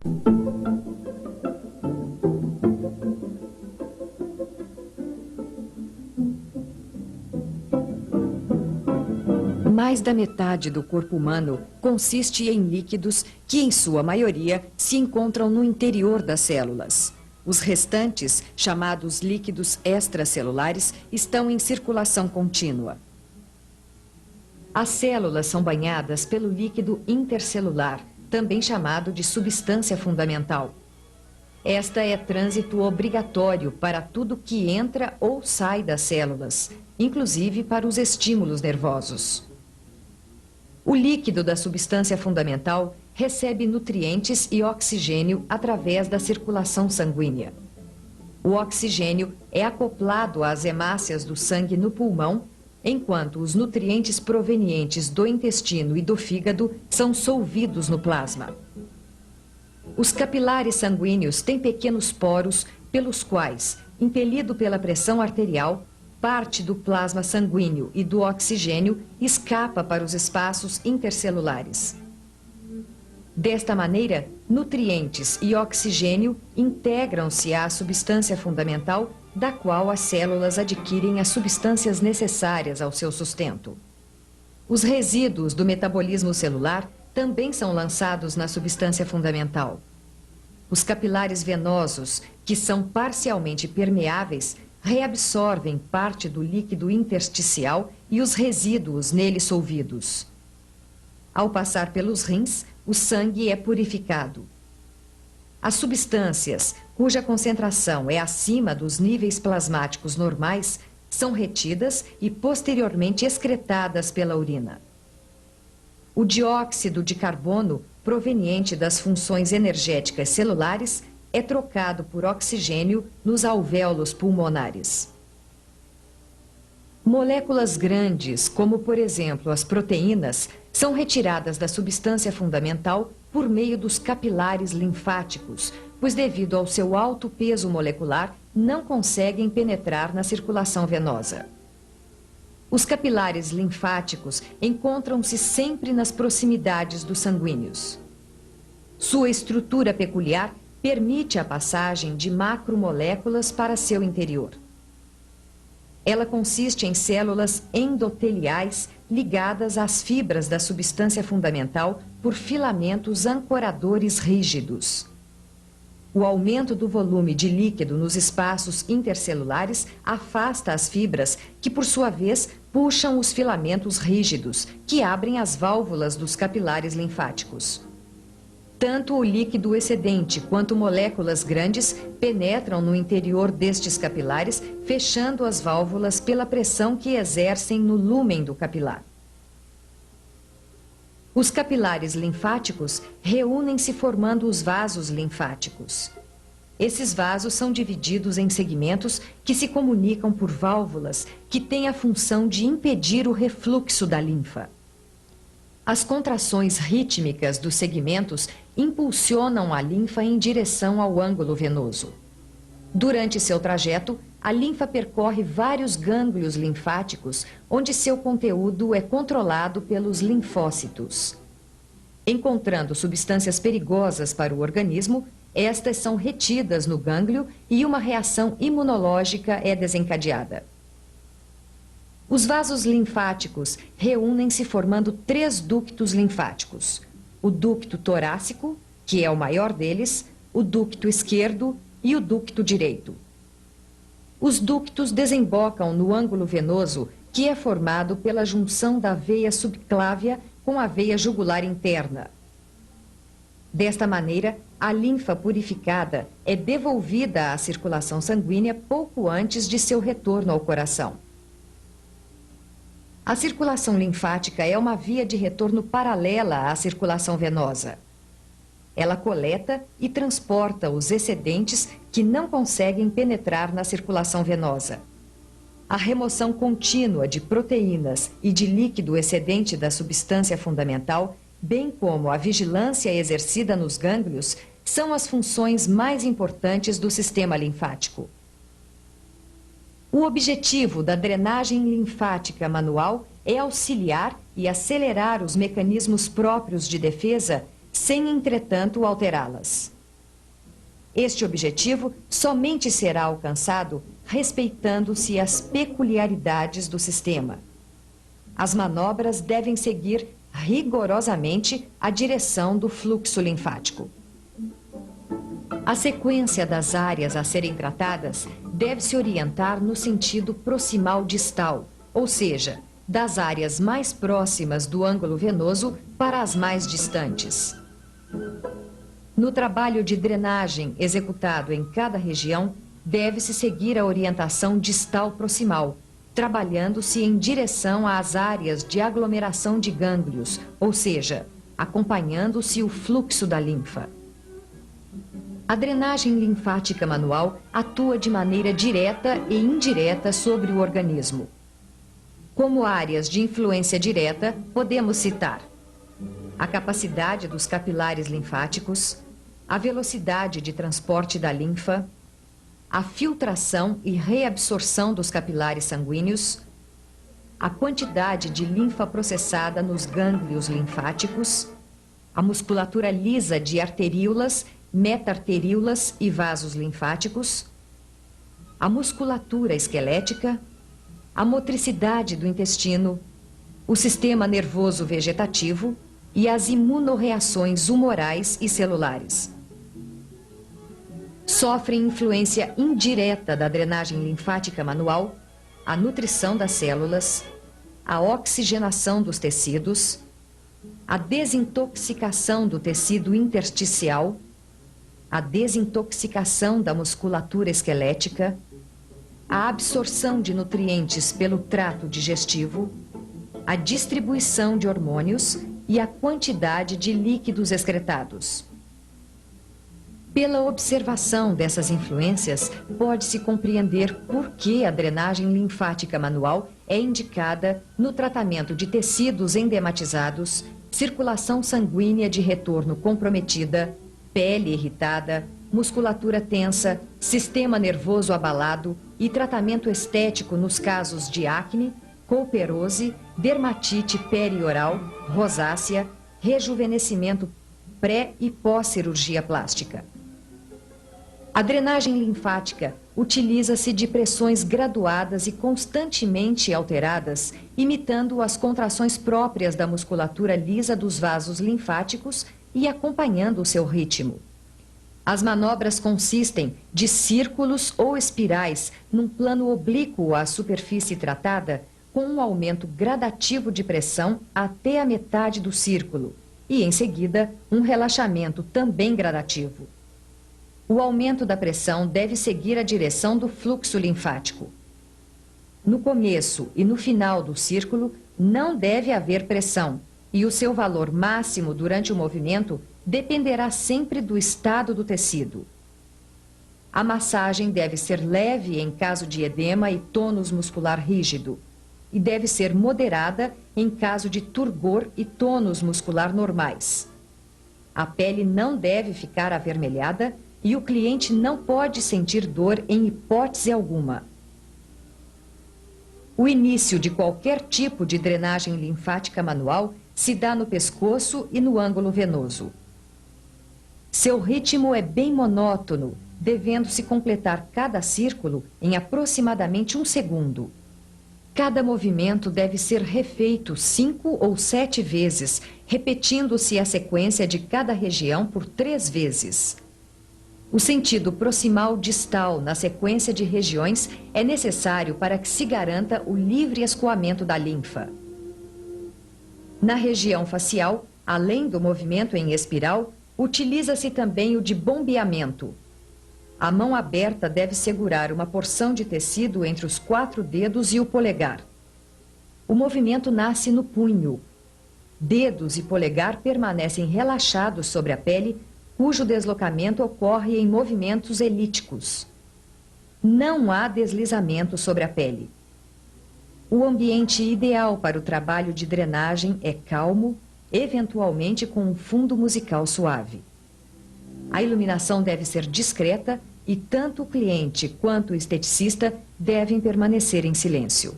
Mais da metade do corpo humano consiste em líquidos que, em sua maioria, se encontram no interior das células. Os restantes, chamados líquidos extracelulares, estão em circulação contínua. As células são banhadas pelo líquido intercelular, também chamado de substância fundamental. Esta é trânsito obrigatório para tudo que entra ou sai das células, inclusive para os estímulos nervosos. O líquido da substância fundamental recebe nutrientes e oxigênio através da circulação sanguínea. O oxigênio é acoplado às hemácias do sangue no pulmão, enquanto os nutrientes provenientes do intestino e do fígado são solvidos no plasma. Os capilares sanguíneos têm pequenos poros pelos quais, impelido pela pressão arterial, parte do plasma sanguíneo e do oxigênio escapa para os espaços intercelulares. Desta maneira, nutrientes e oxigênio integram-se à substância fundamental, da qual as células adquirem as substâncias necessárias ao seu sustento. Os resíduos do metabolismo celular também são lançados na substância fundamental. Os capilares venosos, que são parcialmente permeáveis, reabsorvem parte do líquido intersticial e os resíduos nele solvidos. Ao passar pelos rins, o sangue é purificado. As substâncias, cuja concentração é acima dos níveis plasmáticos normais, são retidas e posteriormente excretadas pela urina. O dióxido de carbono, proveniente das funções energéticas celulares, é trocado por oxigênio nos alvéolos pulmonares. Moléculas grandes, como por exemplo as proteínas, são retiradas da substância fundamental por meio dos capilares linfáticos, pois devido ao seu alto peso molecular, não conseguem penetrar na circulação venosa. Os capilares linfáticos encontram-se sempre nas proximidades dos sanguíneos. Sua estrutura peculiar permite a passagem de macromoléculas para seu interior. Ela consiste em células endoteliais ligadas às fibras da substância fundamental por filamentos ancoradores rígidos. O aumento do volume de líquido nos espaços intercelulares afasta as fibras, que por sua vez puxam os filamentos rígidos, que abrem as válvulas dos capilares linfáticos. Tanto o líquido excedente quanto moléculas grandes penetram no interior destes capilares, fechando as válvulas pela pressão que exercem no lúmen do capilar. Os capilares linfáticos reúnem-se formando os vasos linfáticos. Esses vasos são divididos em segmentos que se comunicam por válvulas que têm a função de impedir o refluxo da linfa. As contrações rítmicas dos segmentos impulsionam a linfa em direção ao ângulo venoso. Durante seu trajeto, a linfa percorre vários gânglios linfáticos, onde seu conteúdo é controlado pelos linfócitos. Encontrando substâncias perigosas para o organismo, estas são retidas no gânglio e uma reação imunológica é desencadeada. Os vasos linfáticos reúnem-se formando 3 ductos linfáticos: o ducto torácico, que é o maior deles, o ducto esquerdo e o ducto direito. Os ductos desembocam no ângulo venoso, que é formado pela junção da veia subclávia com a veia jugular interna. Desta maneira, a linfa purificada é devolvida à circulação sanguínea pouco antes de seu retorno ao coração. A circulação linfática é uma via de retorno paralela à circulação venosa. Ela coleta e transporta os excedentes que não conseguem penetrar na circulação venosa. A remoção contínua de proteínas e de líquido excedente da substância fundamental, bem como a vigilância exercida nos gânglios, são as funções mais importantes do sistema linfático. O objetivo da drenagem linfática manual é auxiliar e acelerar os mecanismos próprios de defesa sem, entretanto, alterá-las. Este objetivo somente será alcançado respeitando-se as peculiaridades do sistema. As manobras devem seguir rigorosamente a direção do fluxo linfático. A sequência das áreas a serem tratadas deve se orientar no sentido proximal distal, ou seja, das áreas mais próximas do ângulo venoso para as mais distantes. No trabalho de drenagem executado em cada região, deve-se seguir a orientação distal proximal, trabalhando-se em direção às áreas de aglomeração de gânglios, ou seja, acompanhando-se o fluxo da linfa. A drenagem linfática manual atua de maneira direta e indireta sobre o organismo. Como áreas de influência direta, podemos citar a capacidade dos capilares linfáticos, a velocidade de transporte da linfa, a filtração e reabsorção dos capilares sanguíneos, a quantidade de linfa processada nos gânglios linfáticos, a musculatura lisa de arteríolas, meta-arteríolas e vasos linfáticos, a musculatura esquelética, a motricidade do intestino, o sistema nervoso vegetativo e as imunorreações humorais e celulares. Sofrem influência indireta da drenagem linfática manual a nutrição das células, a oxigenação dos tecidos, a desintoxicação do tecido intersticial, a desintoxicação da musculatura esquelética, a absorção de nutrientes pelo trato digestivo, a distribuição de hormônios e a quantidade de líquidos excretados. Pela observação dessas influências, pode-se compreender por que a drenagem linfática manual é indicada no tratamento de tecidos endematizados, circulação sanguínea de retorno comprometida, pele irritada, musculatura tensa, sistema nervoso abalado e tratamento estético nos casos de acne, couperose, dermatite perioral, rosácea, rejuvenescimento pré- e pós-cirurgia plástica. A drenagem linfática utiliza-se de pressões graduadas e constantemente alteradas, imitando as contrações próprias da musculatura lisa dos vasos linfáticos e acompanhando o seu ritmo. As manobras consistem de círculos ou espirais num plano oblíquo à superfície tratada, com um aumento gradativo de pressão até a metade do círculo e, em seguida, um relaxamento também gradativo. O aumento da pressão deve seguir a direção do fluxo linfático. No começo e no final do círculo, não deve haver pressão, e o seu valor máximo durante o movimento dependerá sempre do estado do tecido. A massagem deve ser leve em caso de edema e tônus muscular rígido, e deve ser moderada em caso de turgor e tônus muscular normais. A pele não deve ficar avermelhada e o cliente não pode sentir dor em hipótese alguma. O início de qualquer tipo de drenagem linfática manual se dá no pescoço e no ângulo venoso. Seu ritmo é bem monótono, devendo-se completar cada círculo em aproximadamente 1 segundo. Cada movimento deve ser refeito 5 ou 7 vezes, repetindo-se a sequência de cada região por 3 vezes. O sentido proximal distal na sequência de regiões é necessário para que se garanta o livre escoamento da linfa. Na região facial, além do movimento em espiral, utiliza-se também o de bombeamento. A mão aberta deve segurar uma porção de tecido entre os 4 dedos e o polegar. O movimento nasce no punho. Dedos e polegar permanecem relaxados sobre a pele, cujo deslocamento ocorre em movimentos elípticos. Não há deslizamento sobre a pele. O ambiente ideal para o trabalho de drenagem é calmo, eventualmente com um fundo musical suave. A iluminação deve ser discreta e tanto o cliente quanto o esteticista devem permanecer em silêncio.